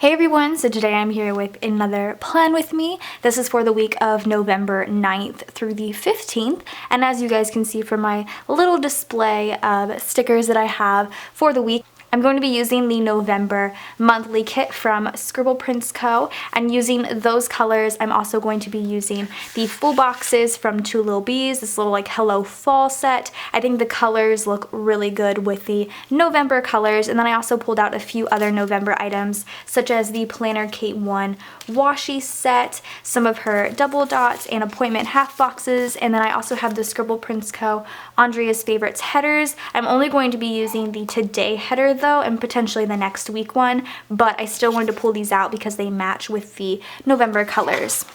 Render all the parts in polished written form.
Hey everyone, so today I'm here with another plan with me. This is for the week of November 9th through the 15th, and as you guys can see from my little display of stickers that I have for the week, I'm going to be using the November monthly kit from Scribble Prints Co. And using those colors, I'm also going to be using the full boxes from Two Little Bees, this little like Hello Fall set. I think the colors look really good with the November colors. And then I also pulled out a few other November items, such as the Planner Kate 1 washi set, some of her double dots and appointment half boxes, and then I also have the Scribble Prints Co. Andrea's Favorites headers. I'm only going to be using the Today header though, and potentially the next week one, but I still wanted to pull these out because they match with the November colors.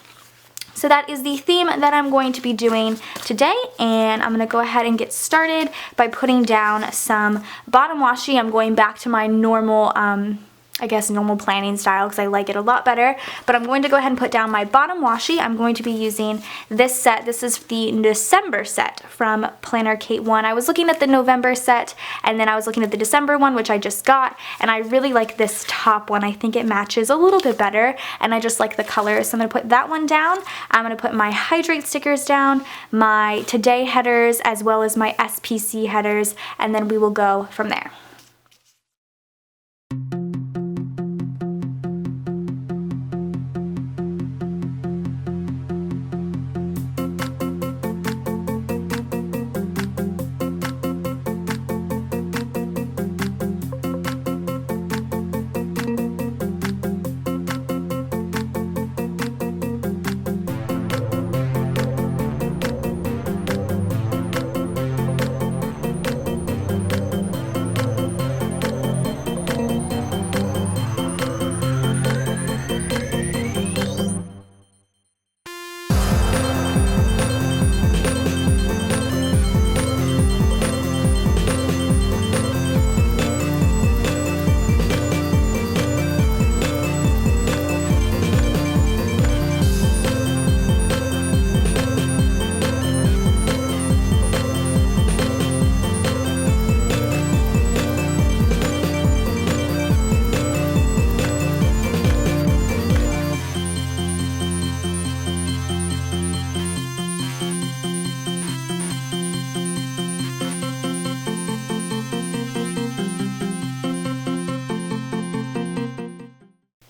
So that is the theme that I'm going to be doing today, and I'm going to go ahead and get started by putting down some bottom washi. I'm going back to my normal normal planning style because I like it a lot better, but I'm going to go ahead and put down my bottom washi. I'm going to be using this set. This is the December set from Planner Kate 1. I was looking at the November set, and then I was looking at the December one, which I just got, and I really like this top one. I think it matches a little bit better, and I just like the color, so I'm going to put that one down. I'm going to put my Hydrate stickers down, my Today headers, as well as my SPC headers, and then we will go from there.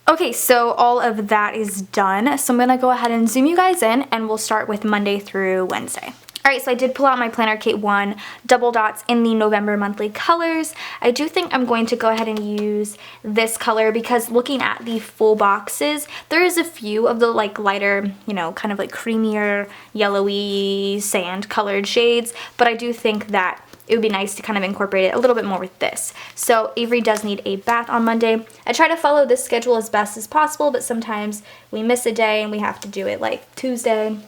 Okay, so all of that is done. So I'm gonna go ahead and zoom you guys in, and we'll start with Monday through Wednesday. Alright, so I did pull out my Planner Kate 1 double dots in the November monthly colors. I do think I'm going to go ahead and use this color because looking at the full boxes, there is a few of the like lighter, kind of like creamier, yellowy, sand colored shades, but I do think that it would be nice to kind of incorporate it a little bit more with this. So Avery does need a bath on Monday. I try to follow this schedule as best as possible, but sometimes we miss a day and we have to do it like Tuesday,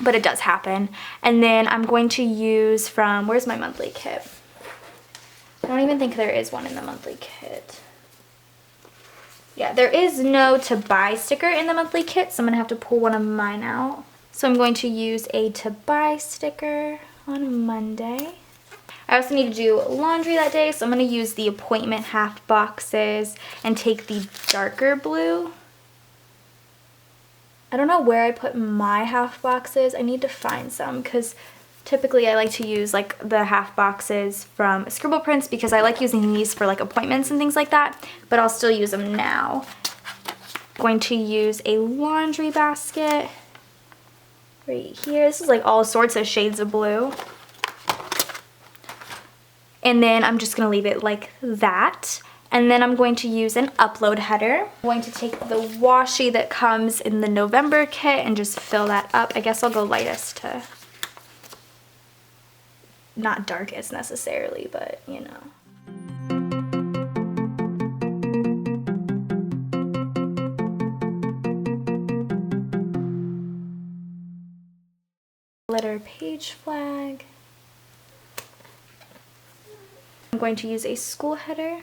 but it does happen. And then I'm going to use from, where's my monthly kit? I don't even think there is one in the monthly kit. Yeah, there is no to buy sticker in the monthly kit, so I'm gonna have to pull one of mine out. So I'm going to use a to buy sticker on Monday. I also need to do laundry that day, so I'm going to use the appointment half boxes and take the darker blue. I don't know where I put my half boxes. I need to find some because typically I like to use like the half boxes from Scribble Prints because I like using these for like appointments and things like that, but I'll still use them now. I'm going to use a laundry basket right here. This is like all sorts of shades of blue. And then I'm just going to leave it like that. And then I'm going to use an upload header. I'm going to take the washi that comes in the November kit and just fill that up. I guess I'll go lightest to not darkest necessarily, but Glitter page flag. I'm going to use a school header.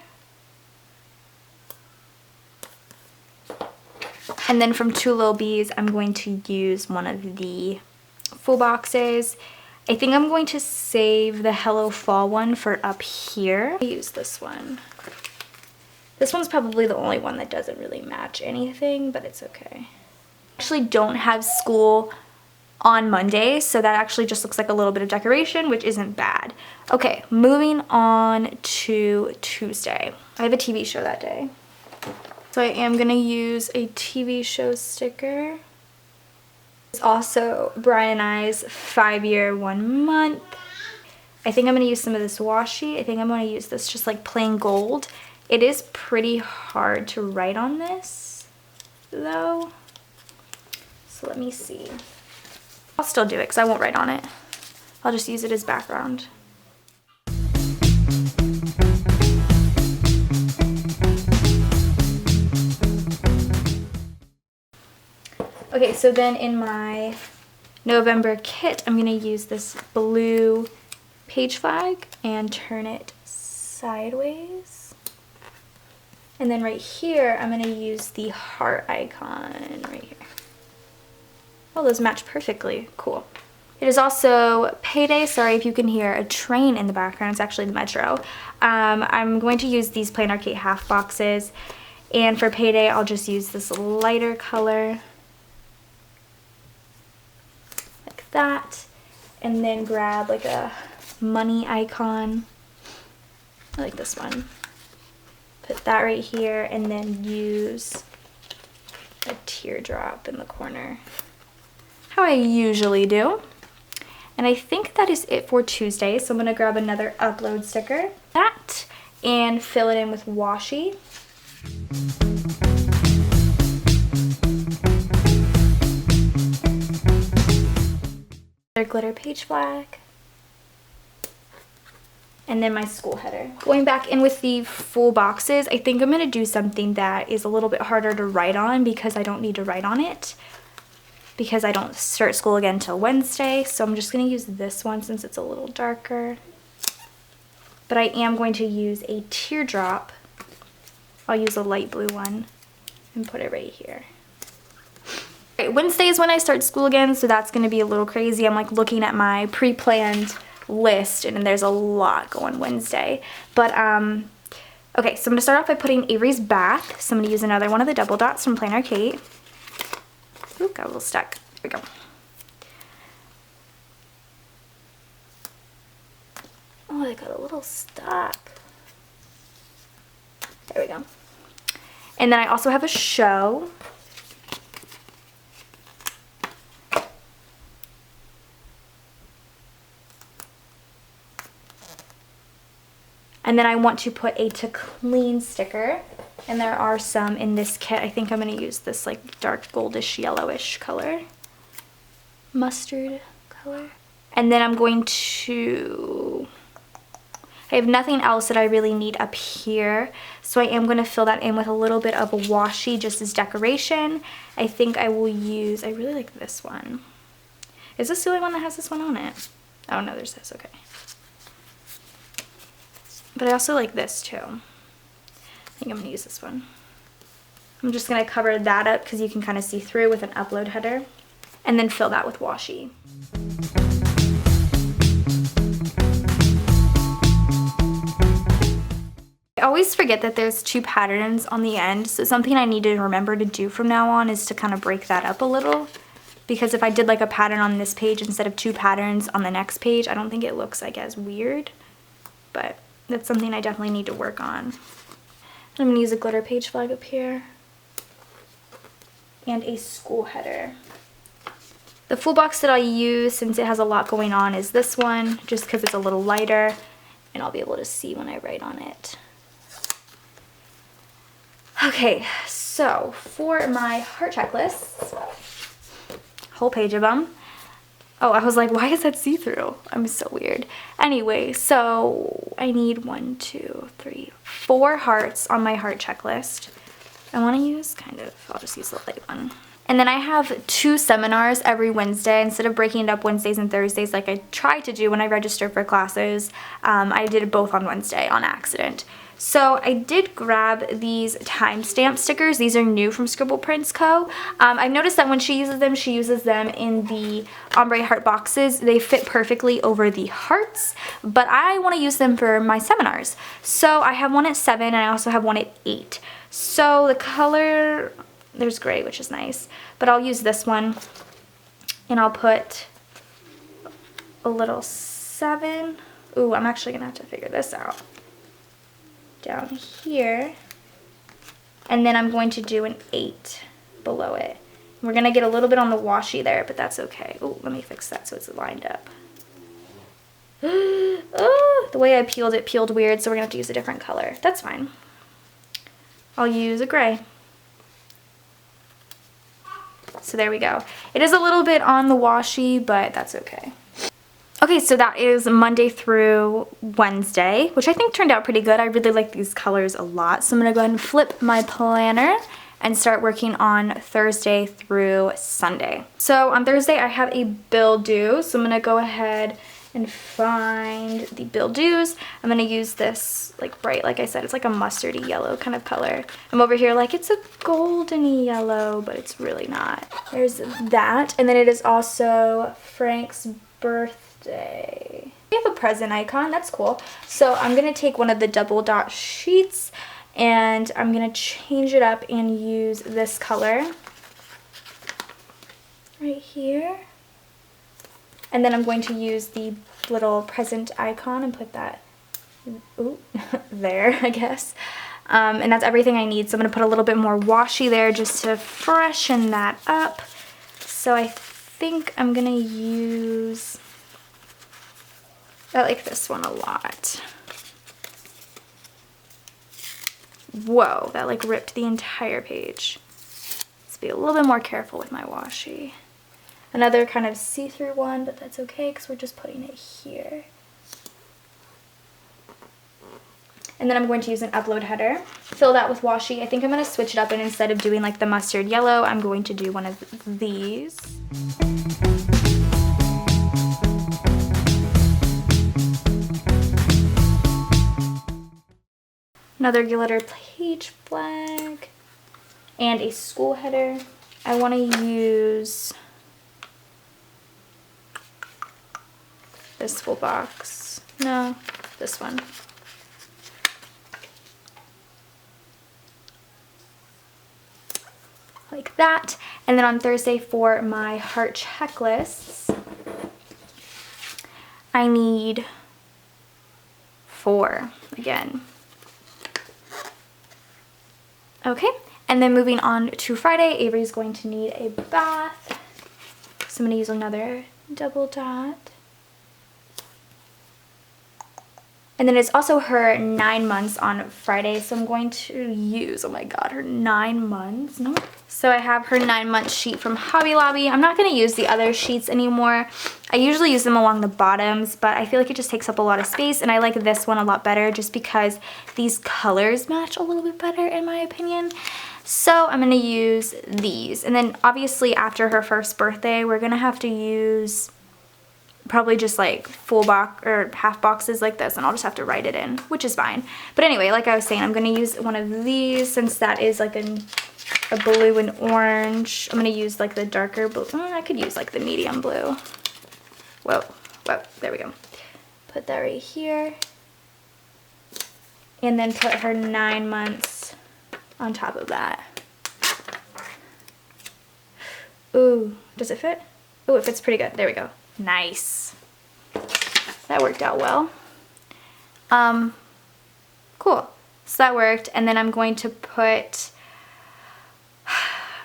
And then from Two Little Bees, I'm going to use one of the full boxes. I think I'm going to save the Hello Fall one for up here. I use this one. This one's probably the only one that doesn't really match anything, but it's okay. I actually don't have school on Monday, so that actually just looks like a little bit of decoration, which isn't bad. Okay, moving on to Tuesday. I have a TV show that day. So I am gonna use a TV show sticker. It's also Brian and I's 5-year, 1 month. I think I'm gonna use some of this washi. I think I'm gonna use this just like plain gold. It is pretty hard to write on this though. So let me see. I'll still do it because I won't write on it. I'll just use it as background. Okay, so then in my November kit, I'm gonna use this blue page flag and turn it sideways. And then right here, I'm gonna use the heart icon right here. Oh, those match perfectly. Cool. It is also payday. Sorry if you can hear a train in the background. It's actually the metro. I'm going to use these Plain Arcade half boxes. And for payday, I'll just use this lighter color. Like that. And then grab like a money icon. I like this one. Put that right here and then use a teardrop in the corner. How I usually do. And I think that is it for Tuesday. So I'm gonna grab another upload sticker, that, and fill it in with washi. Another glitter page flag. And then my school header. Going back in with the full boxes, I think I'm gonna do something that is a little bit harder to write on because I don't need to write on it. Because I don't start school again till Wednesday, so I'm just going to use this one since it's a little darker. But I am going to use a teardrop. I'll use a light blue one and put it right here. Okay, Wednesday is when I start school again, so that's going to be a little crazy. I'm like looking at my pre-planned list and there's a lot going Wednesday. But okay, so I'm going to start off by putting Avery's bath. So I'm going to use another one of the double dots from Plain Arcade. Ooh, got a little stuck. There we go. Oh, I got a little stuck. There we go. And then I also have a show. And then I want to put a to clean sticker. And there are some in this kit. I think I'm going to use this like dark goldish yellowish color. Mustard color. And then I'm going to... I have nothing else that I really need up here. So I am going to fill that in with a little bit of a washi just as decoration. I think I will use... I really like this one. Is this the only one that has this one on it? Oh no, there's this. Okay. But I also like this too. I think I'm going to use this one. I'm just going to cover that up because you can kind of see through with an upload header. And then fill that with washi. I always forget that there's 2 patterns on the end. So something I need to remember to do from now on is to kind of break that up a little. Because if I did like a pattern on this page instead of 2 patterns on the next page, I don't think it looks like as weird. But that's something I definitely need to work on. I'm going to use a glitter page flag up here and a school header. The full box that I'll use since it has a lot going on is this one, just because it's a little lighter and I'll be able to see when I write on it. Okay, so for my heart checklists, whole page of them. Oh, I was like, why is that see-through? I'm so weird. Anyway, so I need 1, 2, 3, 4 hearts on my heart checklist. I want to use I'll just use the light one. And then I have 2 seminars every Wednesday. Instead of breaking it up Wednesdays and Thursdays like I tried to do when I registered for classes, I did it both on Wednesday on accident. So I did grab these timestamp stickers. These are new from Scribble Prints Co. I've noticed that when she uses them in the ombre heart boxes. They fit perfectly over the hearts, but I want to use them for my seminars. So I have one at 7 and I also have one at 8. So the color, there's gray, which is nice, but I'll use this one and I'll put a little 7. Ooh, I'm actually gonna have to figure this out. Down here, and then I'm going to do an 8 below it. We're gonna get a little bit on the washi there, but that's okay. Oh, let me fix that so it's lined up. Oh, the way I peeled it peeled weird, so we're gonna have to use a different color. That's fine. I'll use a gray. So there we go. It is a little bit on the washi, but that's okay. Okay, so that is Monday through Wednesday, which I think turned out pretty good. I really like these colors a lot. So I'm gonna go ahead and flip my planner and start working on Thursday through Sunday. So on Thursday I have a bill due, so I'm gonna go ahead and find the bill dues. I'm gonna use this like bright, like I said, it's like a mustardy yellow kind of color. I'm over here like it's a goldeny yellow, but it's really not. There's that, and then it is also Frank's birthday. We have a present icon, that's cool. So I'm gonna take one of the double dot sheets and I'm gonna change it up and use this color right here. And then I'm going to use the little present icon and put that, ooh, there, I guess. And that's everything I need. So I'm gonna put a little bit more washi there just to freshen that up. So I think I'm gonna use, I like this one a lot. Whoa, that like ripped the entire page. Let's be a little bit more careful with my washi. Another kind of see-through one, but that's okay because we're just putting it here. And then I'm going to use an upload header. Fill that with washi. I think I'm going to switch it up, and instead of doing like the mustard yellow, I'm going to do one of these. Another glitter page flag and a school header. I want to use this full box. No, this one. Like that. And then on Thursday for my heart checklists, I need 4 again. Okay, and then moving on to Friday, Avery's going to need a bath. So I'm going to use another double dot. And then it's also her 9 months on Friday, so I'm going to use, oh my god, her 9 months, no? So I have her 9-month sheet from Hobby Lobby. I'm not going to use the other sheets anymore. I usually use them along the bottoms, but I feel like it just takes up a lot of space, and I like this one a lot better just because these colors match a little bit better in my opinion. So I'm going to use these, and then obviously after her first birthday, we're going to have to use probably just like full box or half boxes like this, and I'll just have to write it in, which is fine. But anyway, like I was saying, I'm going to use one of these since that is like a blue and orange. I'm going to use like the darker blue. I could use like the medium blue. Whoa, there we go. Put that right here. And then put her 9 months on top of that. Ooh, does it fit? Ooh, it fits pretty good. There we go. Nice. That worked out well. Cool. So that worked, and then I'm going to put,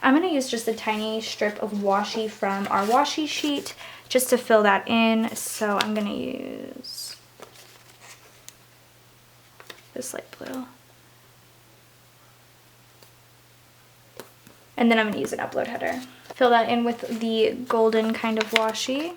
I'm going to use just a tiny strip of washi from our washi sheet just to fill that in. So I'm going to use this light blue. And then I'm going to use an upload header. Fill that in with the golden kind of washi.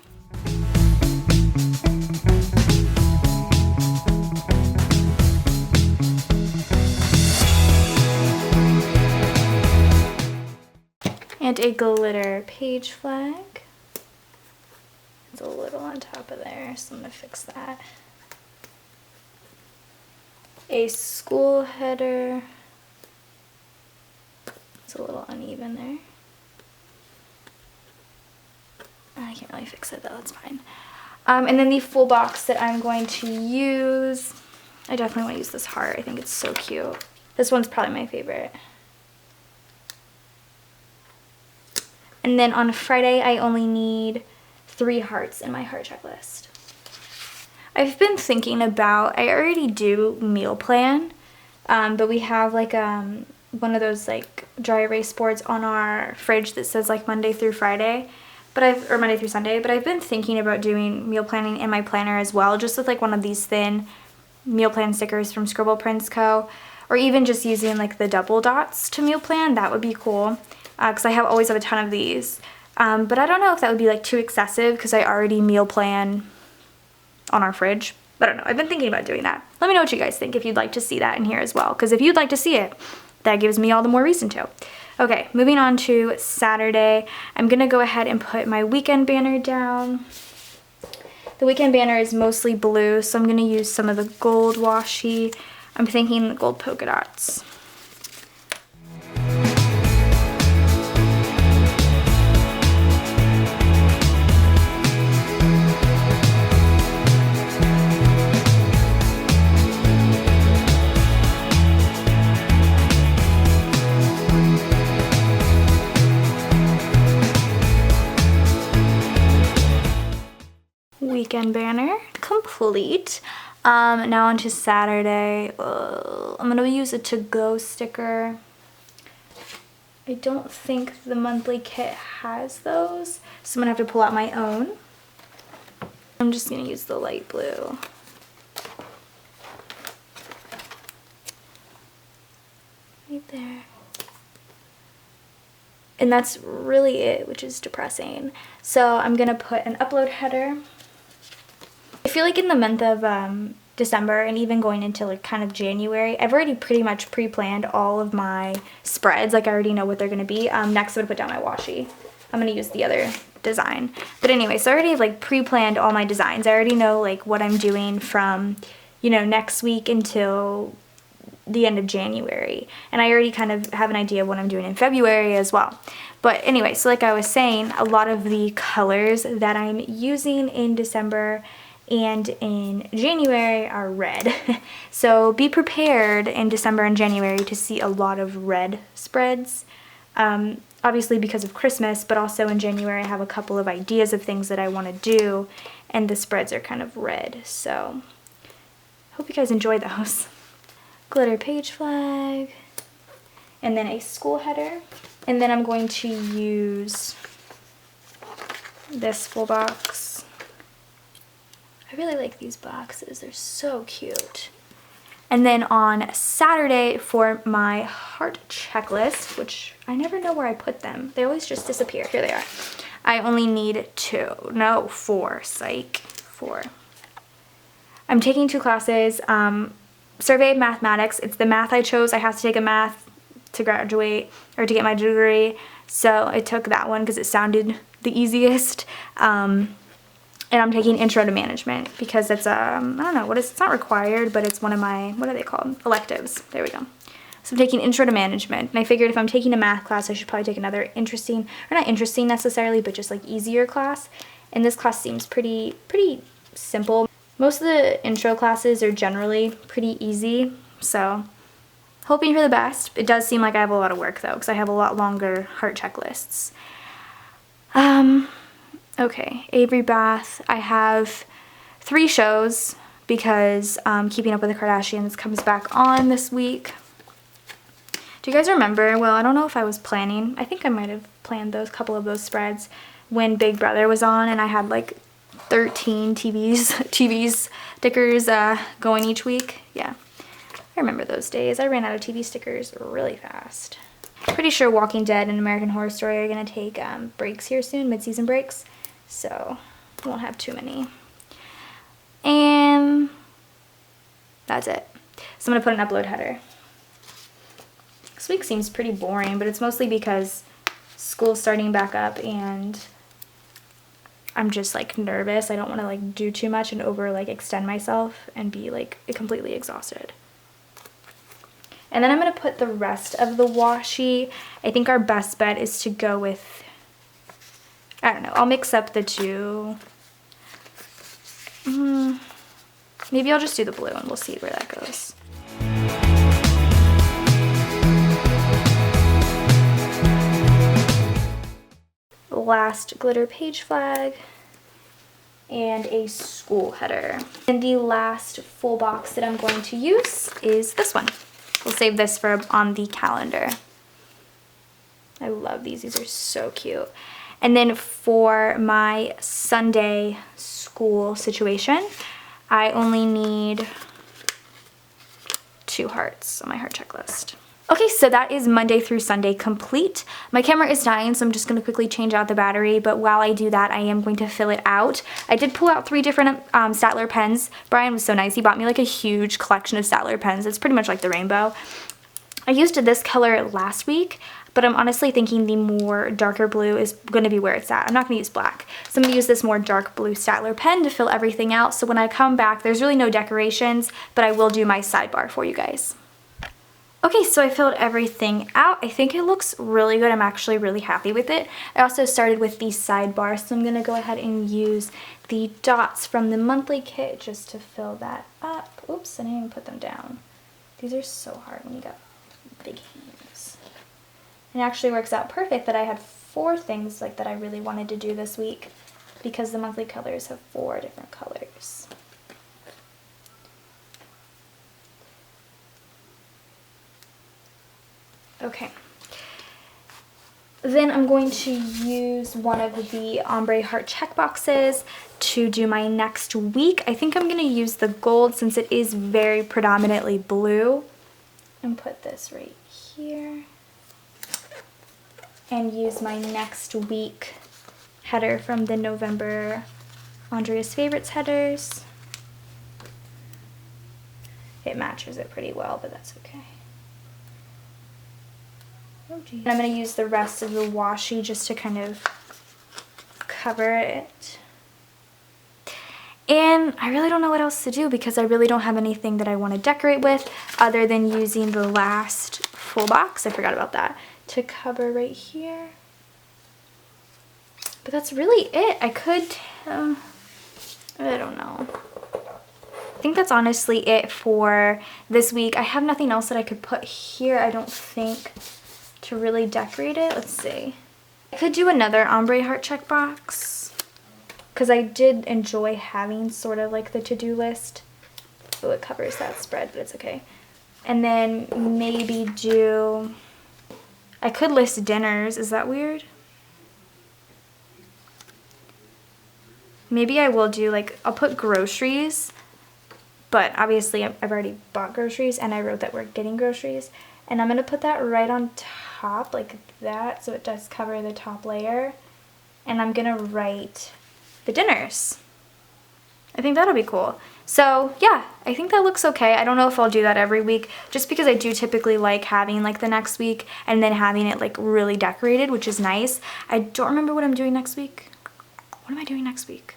And a glitter page flag. It's a little on top of there, so I'm going to fix that. a school header. It's a little uneven there. I can't really fix it though, it's fine. And then the full box that I'm going to use, I definitely want to use this heart. I think it's so cute. This one's probably my favorite. And then on Friday, I only need 3 hearts in my heart checklist. I've been thinking about, I already do meal plan, but we have like one of those like dry erase boards on our fridge that says like Monday through Friday. Or Monday through Sunday, but I've been thinking about doing meal planning in my planner as well, just with like one of these thin meal plan stickers from Scribble Prints Co. Or even just using like the double dots to meal plan. That would be cool, because I always have a ton of these. But I don't know if that would be like too excessive, because I already meal plan on our fridge. I don't know, I've been thinking about doing that. Let me know what you guys think if you'd like to see that in here as well, because if you'd like to see it, that gives me all the more reason to. Okay, moving on to Saturday. I'm gonna go ahead and put my weekend banner down. The weekend banner is mostly blue, so I'm gonna use some of the gold washi. I'm thinking gold polka dots. Weekend banner complete. Now on to Saturday. I'm gonna use a to-go sticker. I don't think the monthly kit has those, so I'm gonna have to pull out my own. I'm just gonna use the light blue. Right there. And that's really it, which is depressing. So I'm gonna put an upload header. I feel like in the month of December and even going into like kind of January, I've already pretty much pre-planned all of my spreads. Like I already know what they're gonna be. Next I'm gonna put down my washi. I'm gonna use the other design. But anyway, so I already have like pre-planned all my designs. I already know like what I'm doing from, you know, next week until the end of January. And I already kind of have an idea of what I'm doing in February as well. But anyway, so like I was saying, a lot of the colors that I'm using in December and in January are red. So be prepared in December and January to see a lot of red spreads. Obviously because of Christmas, but also in January I have a couple of ideas of things that I want to do, and the spreads are kind of red. So hope you guys enjoy those. Glitter page flag, and then a school header. And then I'm going to use this full box. I really like these boxes, they're so cute. And then on Saturday for my heart checklist, which I never know where I put them. They always just disappear. Here they are. I only need 4, psych, 4. I'm taking 2 classes. Survey of mathematics. It's the math I chose. I have to take a math to graduate or to get my degree, so I took that one because it sounded the easiest. And I'm taking intro to management because it's I don't know it's not required, but it's one of my, what are they called, electives. There we go. So I'm taking intro to management, and I figured if I'm taking a math class, I should probably take another interesting, or not interesting necessarily, but just like easier class. And this class seems pretty simple. Most of the intro classes are generally pretty easy, so hoping for the best. It does seem like I have a lot of work though, because I have a lot longer heart checklists. Okay, Avery Bath. I have 3 shows because Keeping Up with the Kardashians comes back on this week. Do you guys remember? Well, I don't know if I was planning. I think I might have planned those couple of those spreads when Big Brother was on, and I had like 13 TV stickers going each week. Yeah, I remember those days. I ran out of TV stickers really fast. Pretty sure Walking Dead and American Horror Story are gonna take breaks here soon, mid-season breaks, so I won't have too many. And that's it. So I'm gonna put an upload header. This week seems pretty boring, but it's mostly because school's starting back up and I'm just like nervous. I don't want to like do too much and over like extend myself and be like completely exhausted. And then I'm going to put the rest of the washi. I think our best bet is to go with, I don't know, I'll mix up the two. Maybe I'll just do the blue and we'll see where that goes. Last glitter page flag and a school header. And the last full box that I'm going to use is this one. We'll save this for on the calendar. I love these. These are so cute. And then for my Sunday school situation, I only need 2 hearts on my heart checklist. Okay, so that is Monday through Sunday complete. My camera is dying, so I'm just going to quickly change out the battery, but while I do that, I am going to fill it out. I did pull out 3 different Statler pens. Brian was so nice. He bought me like a huge collection of Statler pens. It's pretty much like the rainbow. I used this color last week, but I'm honestly thinking the more darker blue is going to be where it's at. I'm not going to use black. So I'm going to use this more dark blue Statler pen to fill everything out. So when I come back, there's really no decorations, but I will do my sidebar for you guys. Okay, so I filled everything out. I think it looks really good. I'm actually really happy with it. I also started with the sidebar, so I'm going to go ahead and use the dots from the monthly kit just to fill that up. Oops, I didn't even put them down. These are so hard when you got big hands. It actually works out perfect that I had 4 things like that I really wanted to do this week because the monthly colors have 4 different colors. Okay, then I'm going to use one of the ombre heart check boxes to do my next week. I think I'm going to use the gold since it is very predominantly blue, and put this right here and use my next week header from the November Andrea's Favorites headers. It matches it pretty well, but that's okay. And I'm going to use the rest of the washi just to kind of cover it. And I really don't know what else to do because I really don't have anything that I want to decorate with other than using the last full box, I forgot about that, to cover right here. But that's really it. I could, I don't know. I think that's honestly it for this week. I have nothing else that I could put here, I don't think, to really decorate it. Let's see. I could do another ombre heart check box because I did enjoy having sort of like the to-do list. Oh, it covers that spread, but it's okay. And then maybe do, I could list dinners. Is that weird? Maybe I will do like, I'll put groceries, but obviously I've already bought groceries and I wrote that we're getting groceries. And I'm going to put that right on top like that so it does cover the top layer. And I'm going to write the dinners. I think that'll be cool. So yeah, I think that looks okay. I don't know if I'll do that every week just because I do typically like having like the next week and then having it like really decorated, which is nice. I don't remember what I'm doing next week. What am I doing next week?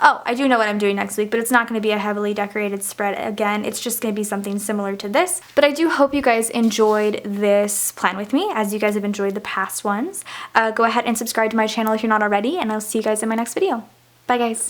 Oh, I do know what I'm doing next week, but it's not going to be a heavily decorated spread again. It's just going to be something similar to this. But I do hope you guys enjoyed this plan with me, as you guys have enjoyed the past ones. Go ahead and subscribe to my channel if you're not already, and I'll see you guys in my next video. Bye, guys.